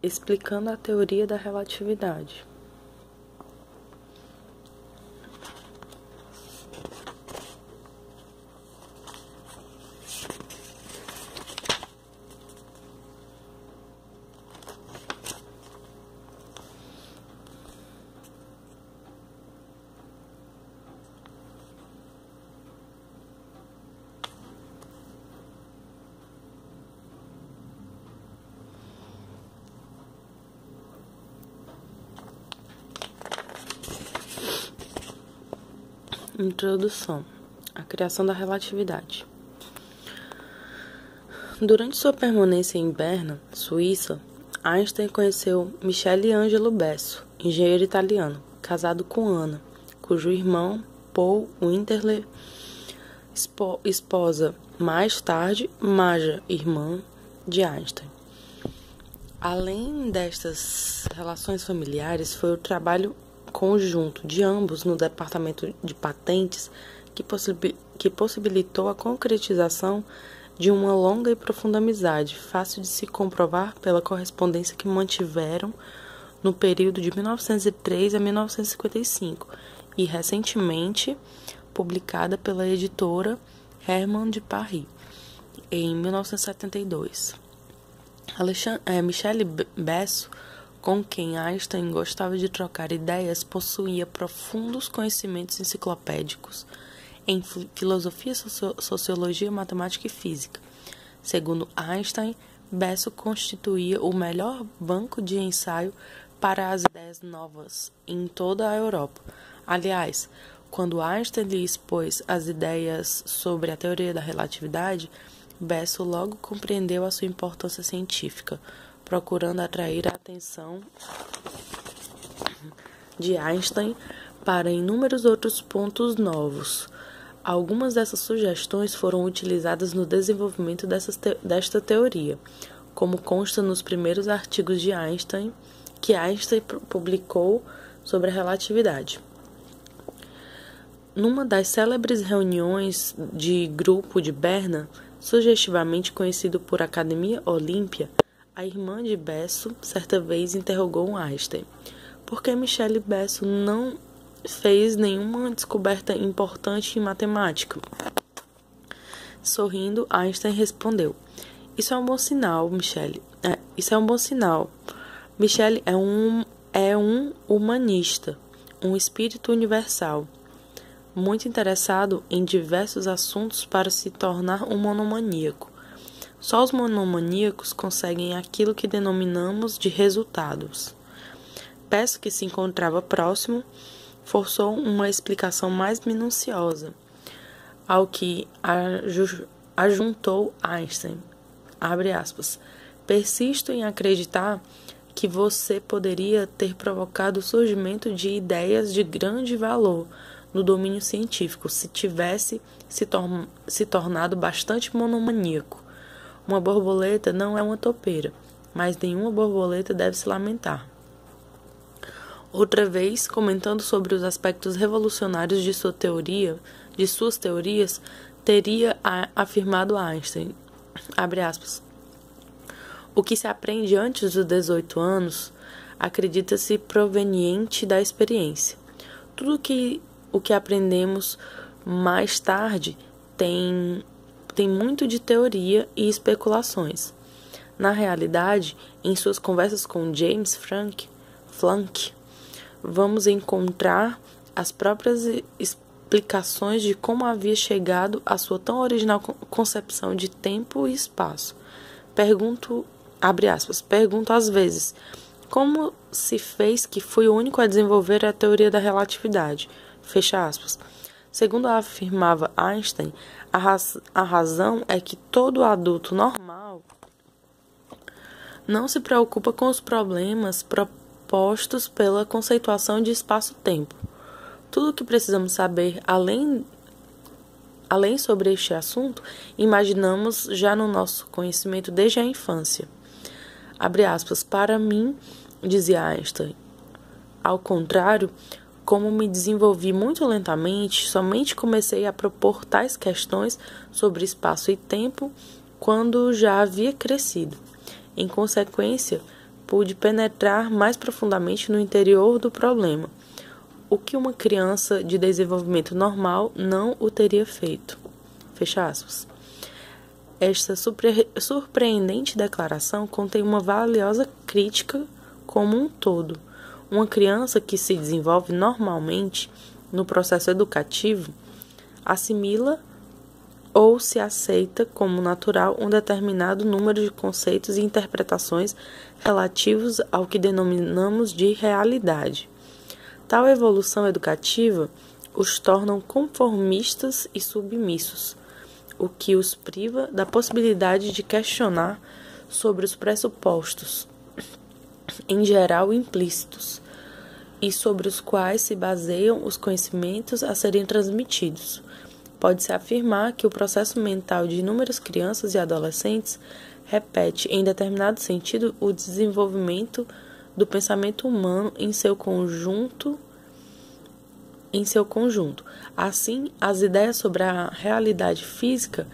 explicando a teoria da relatividade. Introdução: a criação da relatividade. Durante sua permanência em Berna, Suíça, Einstein conheceu Michele Ângelo Besso, engenheiro italiano, casado com Anna, cujo irmão, Paul Winterle, esposa mais tarde, Maja, irmã de Einstein. Além destas relações familiares, foi o trabalho conjunto de ambos no departamento de patentes que possibilitou a concretização de uma longa e profunda amizade, fácil de se comprovar pela correspondência que mantiveram no período de 1903 a 1955 e recentemente publicada pela editora Hermann de Paris em 1972. Michele Besso, com quem Einstein gostava de trocar ideias, possuía profundos conhecimentos enciclopédicos em filosofia, sociologia, matemática e física. Segundo Einstein, Besso constituía o melhor banco de ensaio para as ideias novas em toda a Europa. Aliás, quando Einstein lhe expôs as ideias sobre a teoria da relatividade, Besso logo compreendeu a sua importância científica, procurando atrair a atenção de Einstein para inúmeros outros pontos novos. Algumas dessas sugestões foram utilizadas no desenvolvimento desta teoria, como consta nos primeiros artigos de Einstein, que Einstein publicou sobre a relatividade. Numa das célebres reuniões de grupo de Berna, sugestivamente conhecido por Academia Olímpia, a irmã de Besso certa vez interrogou Einstein: por que Michele Besso não fez nenhuma descoberta importante em matemática? Sorrindo, Einstein respondeu: isso é um bom sinal, Michele. Isso é um bom sinal. Michele é um humanista, um espírito universal, muito interessado em diversos assuntos para se tornar um monomaníaco. Só os monomaníacos conseguem aquilo que denominamos de resultados. Besso, que se encontrava próximo, forçou uma explicação mais minuciosa, ao que ajuntou Einstein. Abre aspas. Persisto em acreditar que você poderia ter provocado o surgimento de ideias de grande valor no domínio científico se tivesse se tornado bastante monomaníaco. Uma borboleta não é uma topeira, mas nenhuma borboleta deve se lamentar. Outra vez, comentando sobre os aspectos revolucionários de suas teorias, teria afirmado Einstein, abre aspas, o que se aprende antes dos 18 anos acredita-se proveniente da experiência. Tudo o que aprendemos mais tarde tem muito de teoria e especulações. Na realidade, em suas conversas com James Franck, vamos encontrar as próprias explicações de como havia chegado à sua tão original concepção de tempo e espaço. Pergunto às vezes, como se fez que fui o único a desenvolver a teoria da relatividade? Fecha aspas. Segundo afirmava Einstein, a razão é que todo adulto normal não se preocupa com os problemas propostos pela conceituação de espaço-tempo. Tudo o que precisamos saber, além sobre este assunto, imaginamos já no nosso conhecimento desde a infância. Abre aspas, para mim, dizia Einstein, ao contrário, como me desenvolvi muito lentamente, somente comecei a propor tais questões sobre espaço e tempo quando já havia crescido. Em consequência, pude penetrar mais profundamente no interior do problema, o que uma criança de desenvolvimento normal não o teria feito. Fecha aspas. Esta surpreendente declaração contém uma valiosa crítica como um todo. Uma criança que se desenvolve normalmente no processo educativo assimila ou se aceita como natural um determinado número de conceitos e interpretações relativos ao que denominamos de realidade. Tal evolução educativa os torna conformistas e submissos, o que os priva da possibilidade de questionar sobre os pressupostos, em geral implícitos, e sobre os quais se baseiam os conhecimentos a serem transmitidos. Pode-se afirmar que o processo mental de inúmeras crianças e adolescentes repete, em determinado sentido, o desenvolvimento do pensamento humano em seu conjunto. Assim, as ideias sobre a realidade física,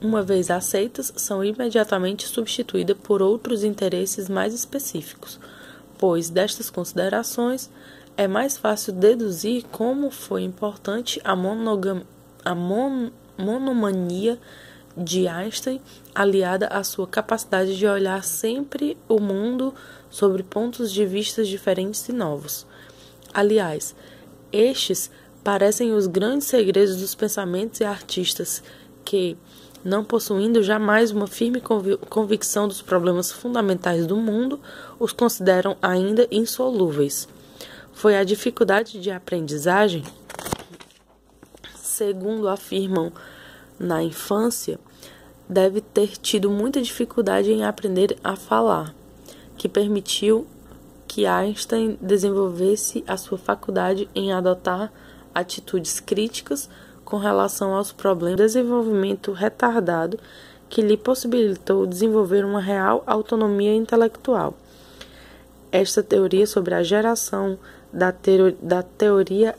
uma vez aceitas, são imediatamente substituídas por outros interesses mais específicos, pois destas considerações é mais fácil deduzir como foi importante a monomania de Einstein, aliada à sua capacidade de olhar sempre o mundo sobre pontos de vista diferentes e novos. Aliás, estes parecem os grandes segredos dos pensamentos e artistas que, não possuindo jamais uma firme convicção dos problemas fundamentais do mundo, os consideram ainda insolúveis. Foi a dificuldade de aprendizagem, segundo afirmam na infância, deve ter tido muita dificuldade em aprender a falar, que permitiu que Einstein desenvolvesse a sua faculdade em adotar atitudes críticas com relação aos problemas de desenvolvimento retardado que lhe possibilitou desenvolver uma real autonomia intelectual. Esta teoria sobre a geração da teoria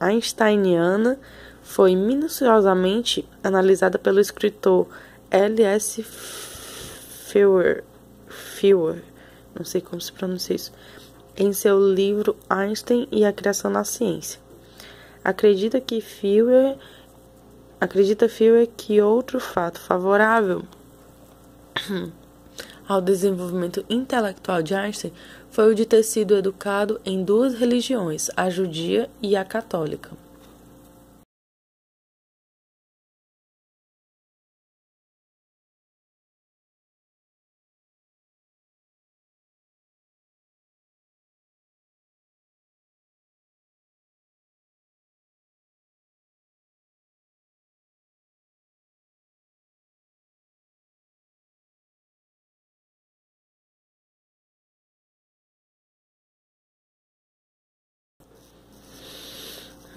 einsteiniana foi minuciosamente analisada pelo escritor L.S. Feuer, não sei como se pronuncia isso, em seu livro Einstein e a Criação na Ciência. Acredita Feuer que outro fato favorável ao desenvolvimento intelectual de Einstein foi o de ter sido educado em duas religiões, a judia e a católica.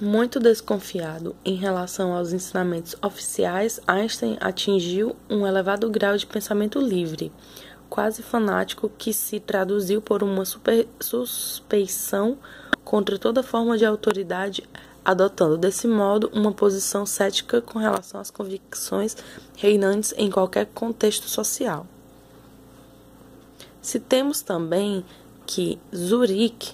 Muito desconfiado em relação aos ensinamentos oficiais, Einstein atingiu um elevado grau de pensamento livre, quase fanático, que se traduziu por uma suspeição contra toda forma de autoridade, adotando desse modo uma posição cética com relação às convicções reinantes em qualquer contexto social. Citemos também que Zurique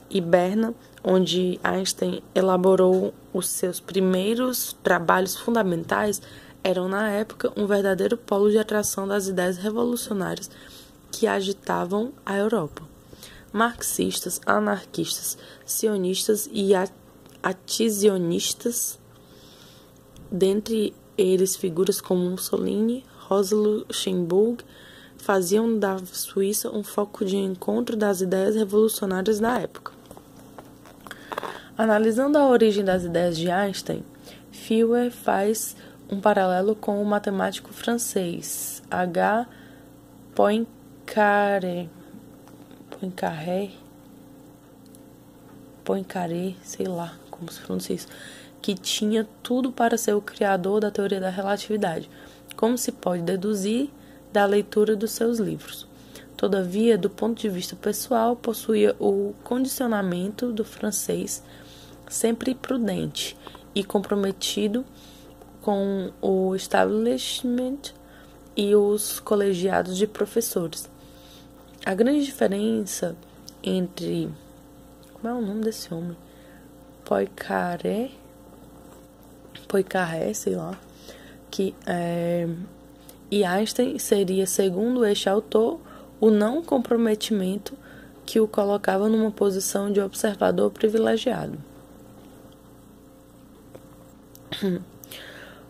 e Berna, onde Einstein elaborou os seus primeiros trabalhos fundamentais, eram na época um verdadeiro polo de atração das ideias revolucionárias que agitavam a Europa. Marxistas, anarquistas, sionistas e atisionistas, dentre eles figuras como Mussolini, Rosa Luxemburgo, faziam da Suíça um foco de encontro das ideias revolucionárias da época. Analisando a origem das ideias de Einstein, Feuer faz um paralelo com o matemático francês H. Poincaré, sei lá como se pronuncia isso, que tinha tudo para ser o criador da teoria da relatividade, como se pode deduzir da leitura dos seus livros. Todavia, do ponto de vista pessoal, possuía o condicionamento do francês, sempre prudente e comprometido com o establishment e os colegiados de professores. A grande diferença entre... Como é o nome desse homem? Poincaré, sei lá. E Einstein seria, segundo este autor, o não comprometimento que o colocava numa posição de observador privilegiado.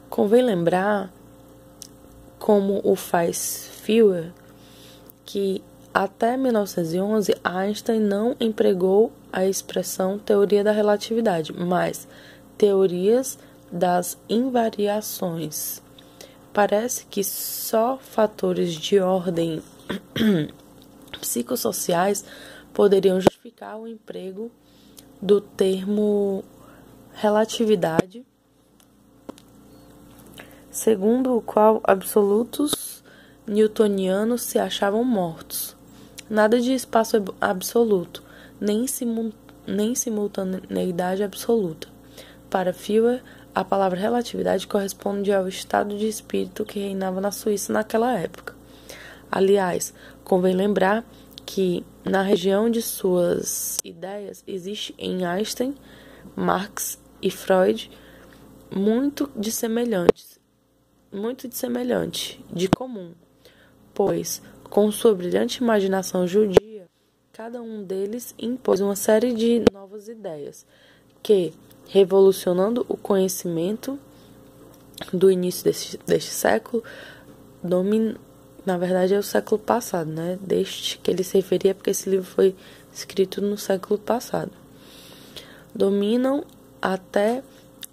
Convém lembrar, como o faz Feuer, que até 1911 Einstein não empregou a expressão teoria da relatividade, mas teorias das invariações. Parece que só fatores de ordem psicossociais poderiam justificar o emprego do termo relatividade, segundo o qual absolutos newtonianos se achavam mortos. Nada de espaço absoluto, nem simultaneidade absoluta. Para Feuer, a palavra relatividade corresponde ao estado de espírito que reinava na Suíça naquela época. Aliás, convém lembrar que, na região de suas ideias, existe em Einstein, Marx e Freud muito de semelhante, de comum, pois, com sua brilhante imaginação judia, cada um deles impôs uma série de novas ideias que, revolucionando o conhecimento do início deste século, na verdade é o século passado, né? Deste que ele se referia, porque esse livro foi escrito no século passado. Dominam até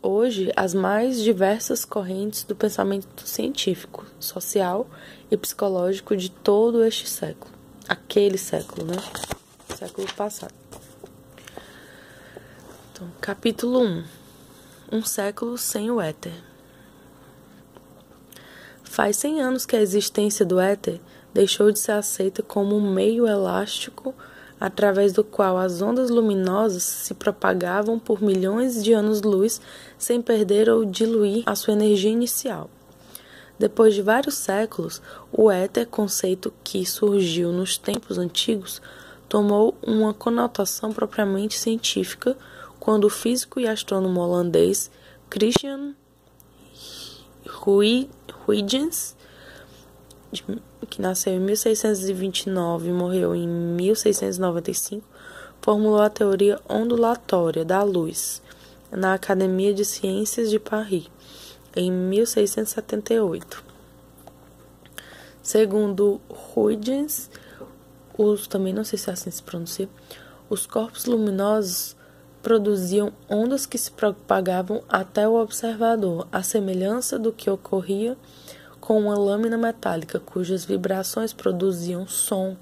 hoje as mais diversas correntes do pensamento científico, social e psicológico de todo este século. Aquele século, né? Século passado. Então, capítulo 1. Um século sem o éter. Faz 100 anos que a existência do éter deixou de ser aceita como um meio elástico através do qual as ondas luminosas se propagavam por milhões de anos-luz sem perder ou diluir a sua energia inicial. Depois de vários séculos, o éter, conceito que surgiu nos tempos antigos, tomou uma conotação propriamente científica quando o físico e astrônomo holandês Christian Huygens, que nasceu em 1629 e morreu em 1695, formulou a teoria ondulatória da luz na Academia de Ciências de Paris, em 1678. Segundo Huygens, também não sei se assim se pronuncia, os corpos luminosos produziam ondas que se propagavam até o observador, à semelhança do que ocorria com uma lâmina metálica, cujas vibrações produziam som,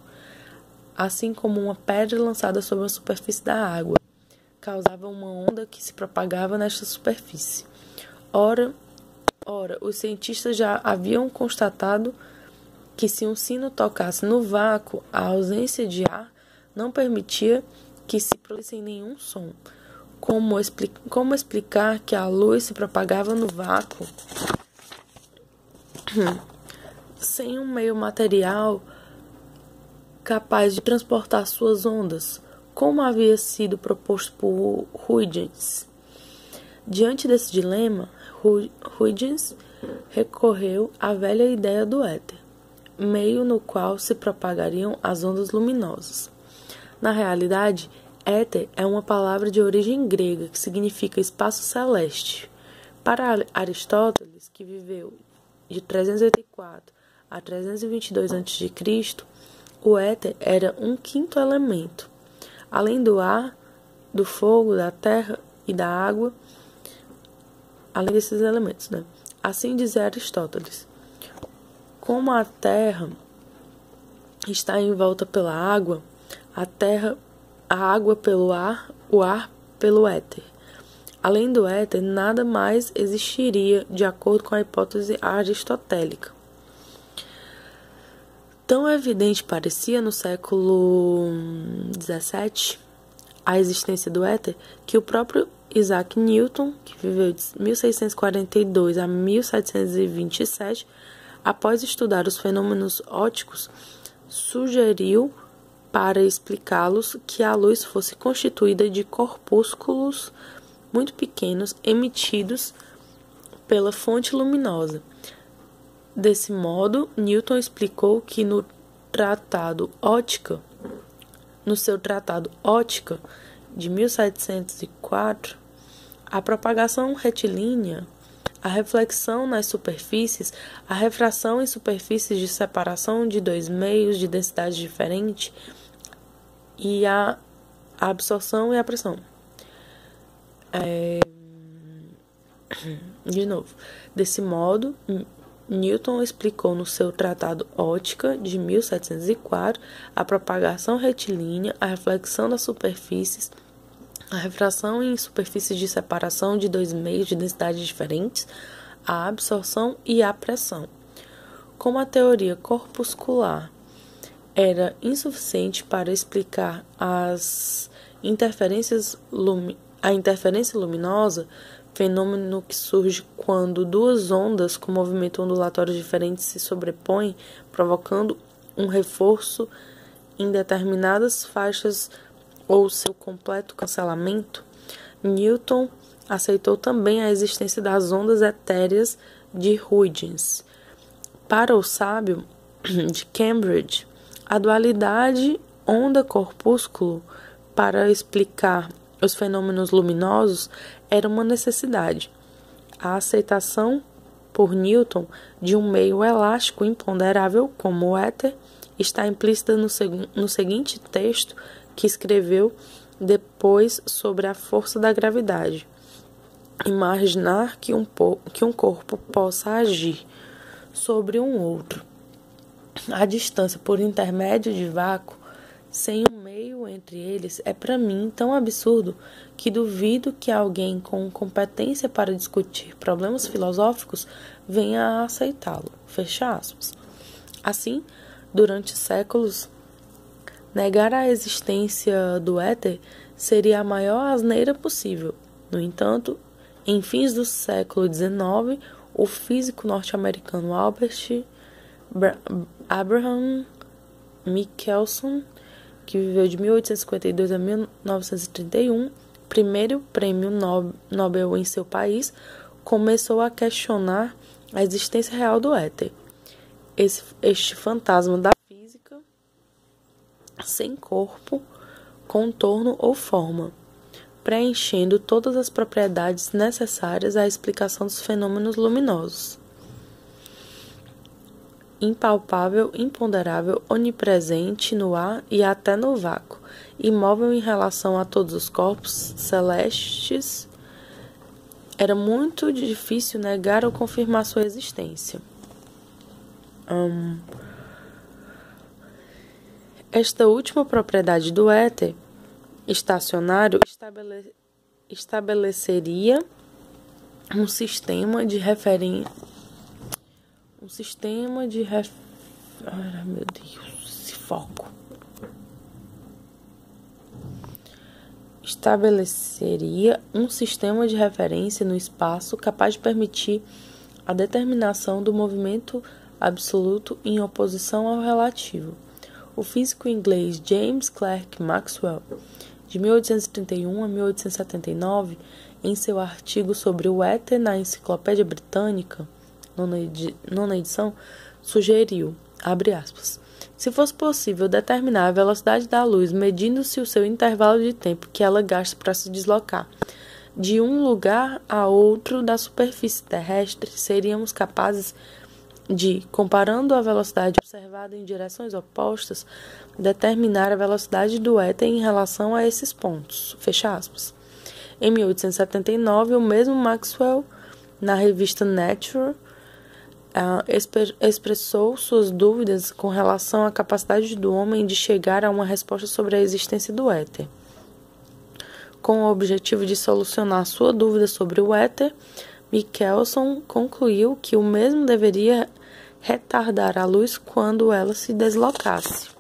assim como uma pedra lançada sobre a superfície da água causava uma onda que se propagava nesta superfície. Ora, os cientistas já haviam constatado que se um sino tocasse no vácuo, a ausência de ar não permitia que se produzisse nenhum som. Como explicar que a luz se propagava no vácuo sem um meio material capaz de transportar suas ondas, como havia sido proposto por Huygens? Diante desse dilema, Huygens recorreu à velha ideia do éter, meio no qual se propagariam as ondas luminosas. Na realidade, éter é uma palavra de origem grega que significa espaço celeste. Para Aristóteles, que viveu de 384 a 322 a.C., o éter era um quinto elemento, além do ar, do fogo, da terra e da água, além desses elementos, né? Assim dizia Aristóteles. Como a terra está envolta pela água, a água pelo ar, o ar pelo éter. Além do éter, nada mais existiria, de acordo com a hipótese aristotélica. Tão evidente parecia no século XVII a existência do éter que o próprio Isaac Newton, que viveu de 1642 a 1727, após estudar os fenômenos ópticos, sugeriu para explicá-los que a luz fosse constituída de corpúsculos muito pequenos emitidos pela fonte luminosa. Desse modo, Newton explicou que no seu tratado Ótica de 1704, a propagação retilínea, a reflexão nas superfícies, a refração em superfícies de separação de dois meios de densidade diferente e a absorção e a pressão. Desse modo, Newton explicou no seu tratado Ótica de 1704 a propagação retilínea, a reflexão das superfícies, a refração em superfícies de separação de dois meios de densidade diferentes, a absorção e a pressão. Como a teoria corpuscular era insuficiente para explicar a interferência luminosa, fenômeno que surge quando duas ondas com movimento ondulatório diferente se sobrepõem, provocando um reforço em determinadas faixas ou seu completo cancelamento, Newton aceitou também a existência das ondas etéreas de Huygens. Para o sábio de Cambridge, a dualidade onda-corpúsculo para explicar os fenômenos luminosos era uma necessidade. A aceitação por Newton de um meio elástico imponderável como o éter está implícita no seguinte texto que escreveu depois sobre a força da gravidade. Imaginar que um corpo possa agir sobre um outro à distância por intermédio de vácuo, sem um meio entre eles, é para mim tão absurdo que duvido que alguém com competência para discutir problemas filosóficos venha a aceitá-lo. Fecha aspas. Assim, durante séculos, negar a existência do éter seria a maior asneira possível. No entanto, em fins do século XIX, o físico norte-americano Albert Abraham Michelson, que viveu de 1852 a 1931, primeiro prêmio Nobel em seu país, começou a questionar a existência real do éter. Este fantasma da física sem corpo, contorno ou forma, preenchendo todas as propriedades necessárias à explicação dos fenômenos luminosos. Impalpável, imponderável, onipresente no ar e até no vácuo, imóvel em relação a todos os corpos celestes, era muito difícil negar ou confirmar sua existência. Esta última propriedade do éter estacionário estabeleceria um sistema de referência. Ai, meu Deus, esse foco. Estabeleceria um sistema de referência no espaço capaz de permitir a determinação do movimento absoluto em oposição ao relativo. O físico inglês James Clerk Maxwell, de 1831 a 1879, em seu artigo sobre o éter na Enciclopédia Britânica, nona edição, sugeriu, abre aspas, se fosse possível determinar a velocidade da luz medindo-se o seu intervalo de tempo que ela gasta para se deslocar de um lugar a outro da superfície terrestre, seríamos capazes de, comparando a velocidade observada em direções opostas, determinar a velocidade do éter em relação a esses pontos. Fecha aspas. Em 1879, o mesmo Maxwell, na revista Nature, expressou suas dúvidas com relação à capacidade do homem de chegar a uma resposta sobre a existência do éter. Com o objetivo de solucionar sua dúvida sobre o éter, Michelson concluiu que o mesmo deveria retardar a luz quando ela se deslocasse.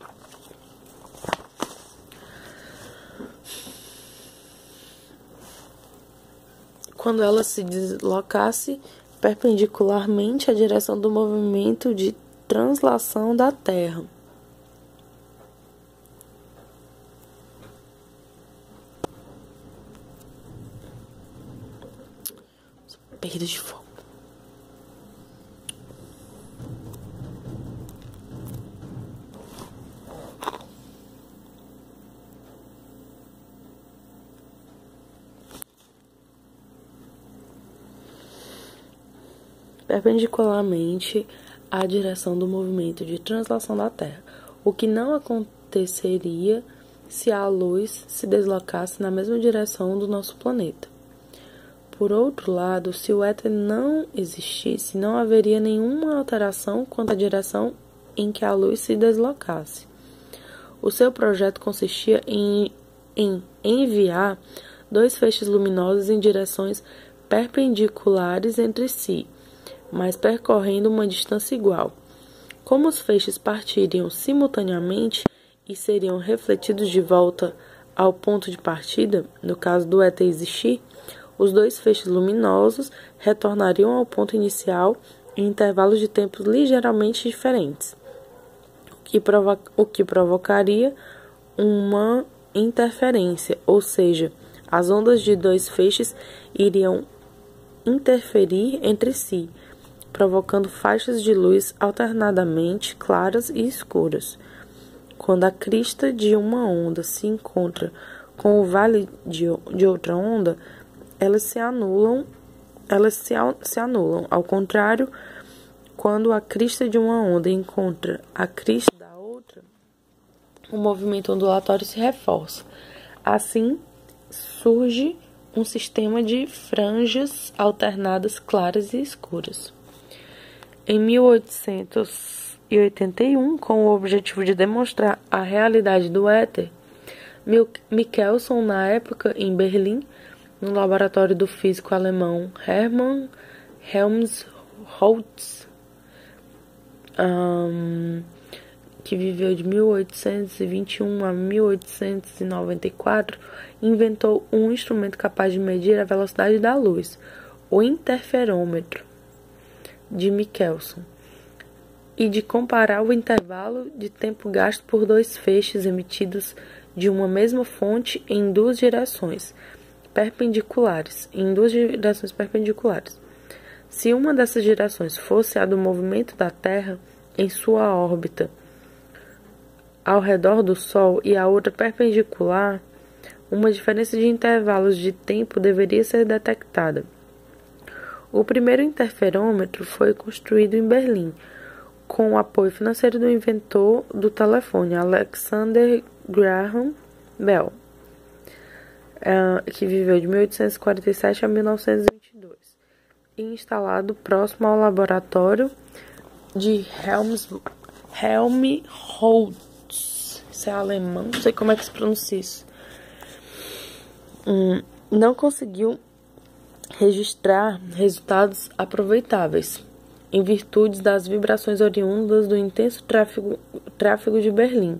Quando ela se deslocasse perpendicularmente à direção do movimento de translação da Terra. perda de foco. Perpendicularmente à direção do movimento de translação da Terra, o que não aconteceria se a luz se deslocasse na mesma direção do nosso planeta. Por outro lado, se o éter não existisse, não haveria nenhuma alteração quanto à direção em que a luz se deslocasse. O seu projeto consistia em enviar dois feixes luminosos em direções perpendiculares entre si, mas percorrendo uma distância igual. Como os feixes partiriam simultaneamente e seriam refletidos de volta ao ponto de partida, no caso do éter existir, os dois feixes luminosos retornariam ao ponto inicial em intervalos de tempo ligeiramente diferentes, o que provocaria uma interferência, ou seja, as ondas de dois feixes iriam interferir entre si, provocando faixas de luz alternadamente claras e escuras. Quando a crista de uma onda se encontra com o vale de outra onda, elas se anulam. Ao contrário, quando a crista de uma onda encontra a crista da outra, o movimento ondulatório se reforça. Assim, surge um sistema de franjas alternadas claras e escuras. Em 1881, com o objetivo de demonstrar a realidade do éter, Michelson, na época em Berlim, no laboratório do físico alemão Hermann Helmholtz, que viveu de 1821 a 1894, inventou um instrumento capaz de medir a velocidade da luz, o interferômetro de Michelson, e de comparar o intervalo de tempo gasto por dois feixes emitidos de uma mesma fonte em duas direções perpendiculares. Se uma dessas direções fosse a do movimento da Terra em sua órbita ao redor do Sol e a outra perpendicular, uma diferença de intervalos de tempo deveria ser detectada. O primeiro interferômetro foi construído em Berlim, com o apoio financeiro do inventor do telefone, Alexander Graham Bell, que viveu de 1847 a 1922, e instalado próximo ao laboratório de Helmholtz. Isso é alemão, não sei como é que se pronuncia isso. Não conseguiu registrar resultados aproveitáveis, em virtude das vibrações oriundas do intenso tráfego de Berlim.